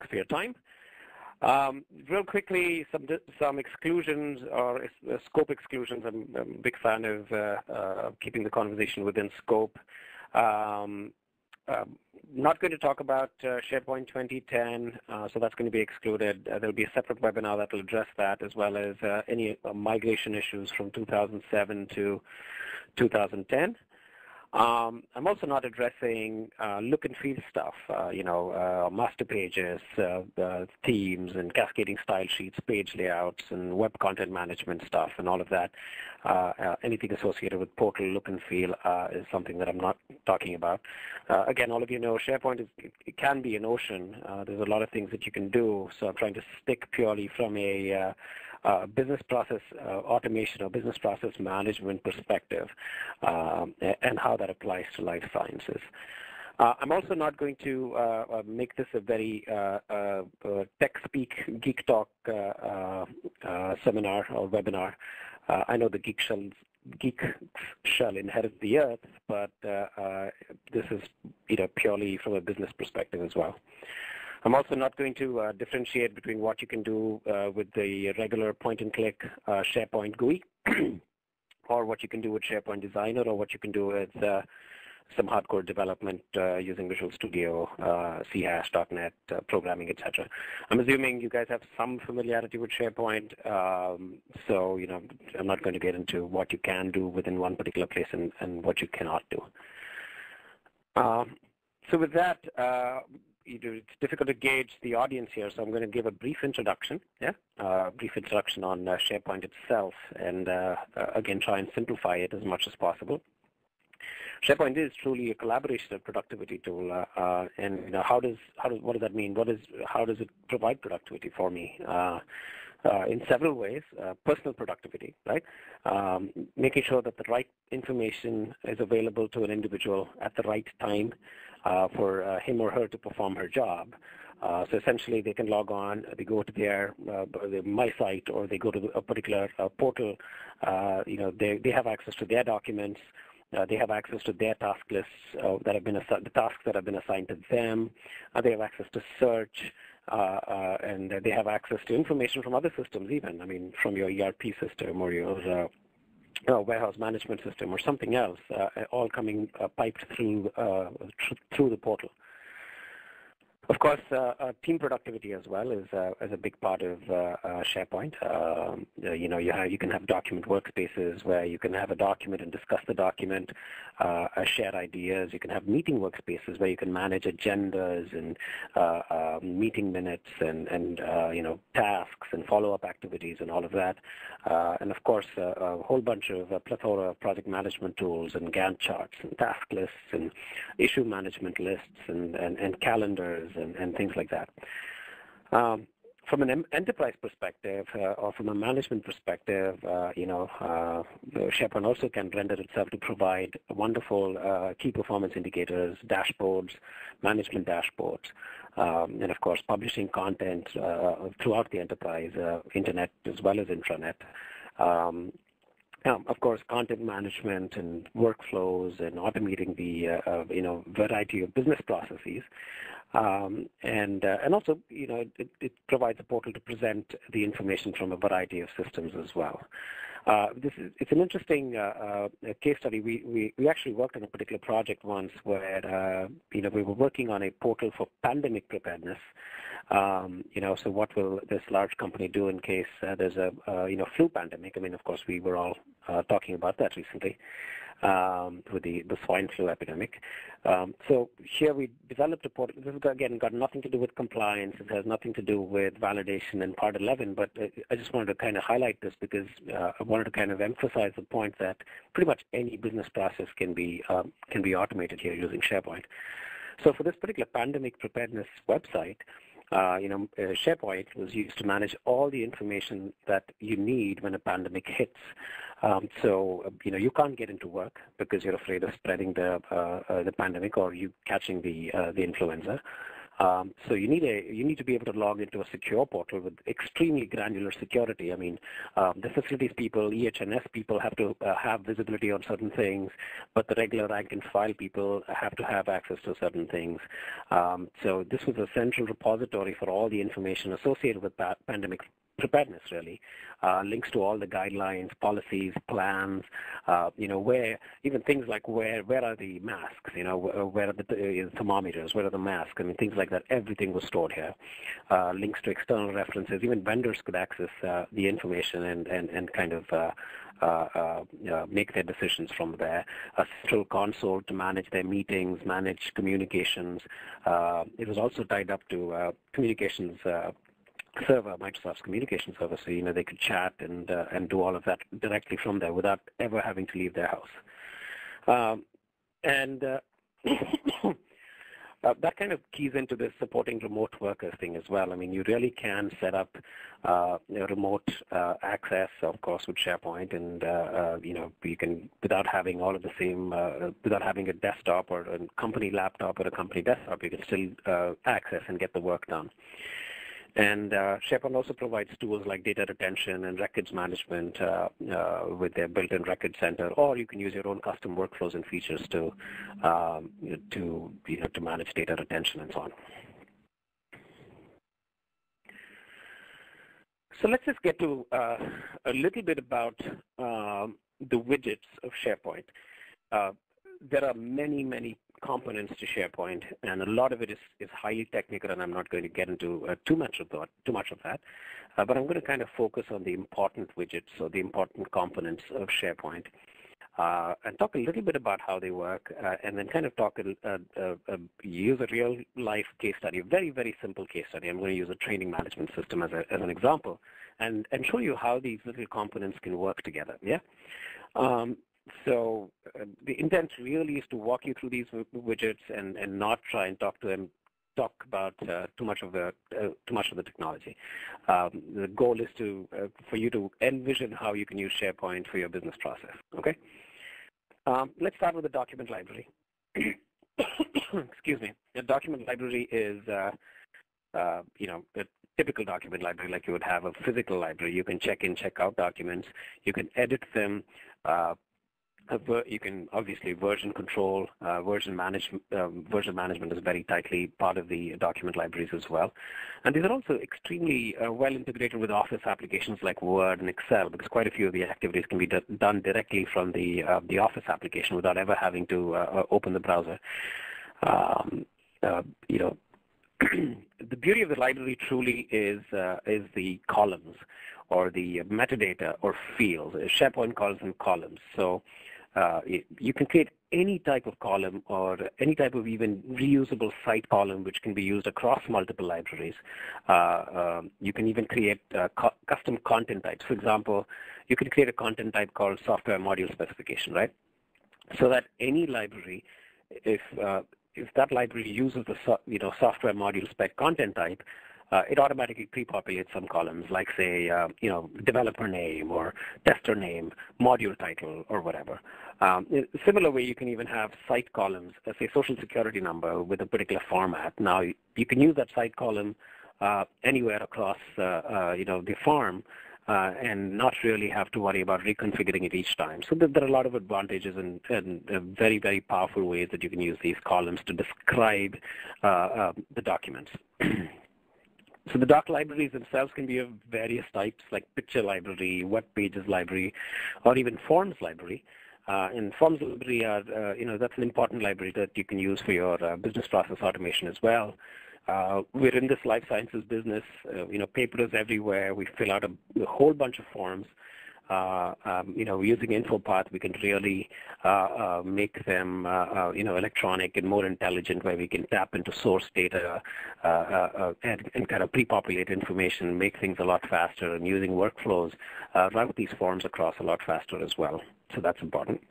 for your time. Real quickly, some exclusions or scope exclusions. I'm a big fan of keeping the conversation within scope. Not going to talk about SharePoint 2010, so that's going to be excluded. There'll be a separate webinar that will address that, as well as any migration issues from 2007 to 2010. I'm also not addressing look and feel stuff, master pages, themes, and cascading style sheets, page layouts, and web content management stuff, and all of that. Anything associated with portal look and feel is something that I'm not talking about. Again, all of you know SharePoint it can be an ocean. There's a lot of things that you can do, so I'm trying to stick purely from a business process automation or business process management perspective and how that applies to life sciences. I'm also not going to make this a very tech speak, geek talk seminar or webinar. I know the geeks shall inherit the earth, but this is purely from a business perspective as well. I'm also not going to differentiate between what you can do with the regular point-and-click SharePoint GUI or what you can do with SharePoint Designer, or what you can do with some hardcore development using Visual Studio, CHash, .NET, programming, etc. I'm assuming you guys have some familiarity with SharePoint, so I'm not going to get into what you can do within one particular place and what you cannot do. So with that, it's difficult to gauge the audience here, so I'm going to give a brief introduction, brief introduction on SharePoint itself, and again, try and simplify it as much as possible. SharePoint is truly a collaboration and productivity tool, and what does that mean? How does it provide productivity for me? In several ways. Personal productivity, right? Making sure that the right information is available to an individual at the right time for him or her to perform her job. So essentially, they can log on, they go to their my site, or they go to a particular portal. They have access to their documents. They have access to their task lists that have been the tasks that have been assigned to them. They have access to search, and they have access to information from other systems, even. I mean, from your ERP system or your warehouse management system or something else, all coming piped through the portal. Of course, team productivity as well is a big part of SharePoint. You can have document workspaces where you can have a document and discuss the document, share ideas. You can have meeting workspaces where you can manage agendas and meeting minutes and tasks and follow-up activities and all of that. And of course, a whole bunch of plethora of project management tools and Gantt charts and task lists and issue management lists and calendars and things like that. From an enterprise perspective or from a management perspective, SharePoint also can render itself to provide wonderful key performance indicators, dashboards, management dashboards, and of course publishing content throughout the enterprise, internet as well as intranet. Of course, content management and workflows and automating the variety of business processes, and also it provides a portal to present the information from a variety of systems as well. It's an interesting case study. We actually worked on a particular project once where we were working on a portal for pandemic preparedness. So what will this large company do in case there's a flu pandemic? I mean, of course, we were all talking about that recently with the swine flu epidemic. So here we developed a portal. This has, again, got nothing to do with compliance. It has nothing to do with validation in Part 11, but I just wanted to kind of highlight this because I wanted to kind of emphasize the point that pretty much any business process can be automated here using SharePoint. So for this particular pandemic preparedness website, SharePoint was used to manage all the information that you need when a pandemic hits. So you can't get into work because you're afraid of spreading the pandemic or you catching the influenza. So you need to be able to log into a secure portal with extremely granular security. I mean, the facilities people, EH&S people have to have visibility on certain things, but the regular rank and file people have to have access to certain things. So this was a central repository for all the information associated with pandemic preparedness, really. Links to all the guidelines, policies, plans, where even things like where are the masks, where are the thermometers, where are the masks, I mean, things like that. Everything was stored here. Links to external references. Even vendors could access the information and kind of make their decisions from there. A central console to manage their meetings, manage communications. It was also tied up to communications server, Microsoft's communication server, so they could chat and do all of that directly from there without ever having to leave their house. That kind of keys into this supporting remote workers thing as well. I mean, you really can set up remote access, of course, with SharePoint, and you can, without having all of the same, without having a desktop or a company laptop or a company desktop, you can still access and get the work done. And SharePoint also provides tools like data retention and records management with their built-in record center, or you can use your own custom workflows and features to manage data retention and so on. So let's just get to a little bit about the widgets of SharePoint. There are many components to SharePoint, and a lot of it is highly technical, and I'm not going to get into too much of that. But I'm going to kind of focus on the important widgets or the important components of SharePoint, and talk a little bit about how they work, and then kind of use a real-life case study, a very simple case study. I'm going to use a training management system as an example, and show you how these little components can work together. Yeah. So the intent really is to walk you through these widgets and not try and talk about too much of the technology. The goal is for you to envision how you can use SharePoint for your business process. Okay. Let's start with the document library. Excuse me. The document library is a typical document library like you would have a physical library. You can check in, check out documents. You can edit them. You can obviously version control, version management is very tightly part of the document libraries as well. And these are also extremely well integrated with Office applications like Word and Excel, because quite a few of the activities can be done directly from the Office application without ever having to open the browser. The beauty of the library truly is the columns or the metadata or fields. SharePoint calls them columns. So you can create any type of column or any type of even reusable site column which can be used across multiple libraries. You can even create custom content types. For example, you can create a content type called software module specification, right? So that any library, if that library uses the software module spec content type, it automatically pre-populates some columns, like say, developer name or tester name, module title, or whatever. Similar way, you can even have site columns, say social security number with a particular format. Now, you can use that site column anywhere across, the farm, and not really have to worry about reconfiguring it each time. So there are a lot of advantages and very powerful ways that you can use these columns to describe the documents. So the doc libraries themselves can be of various types, like picture library, web pages library, or even forms library. And forms library are, that's an important library that you can use for your business process automation as well. We're in this life sciences business. Paper is everywhere. We fill out a whole bunch of forms. Using InfoPath, we can really make them, electronic and more intelligent, where we can tap into source data and kind of pre-populate information, make things a lot faster, and using workflows, route these forms across a lot faster as well. So that's important.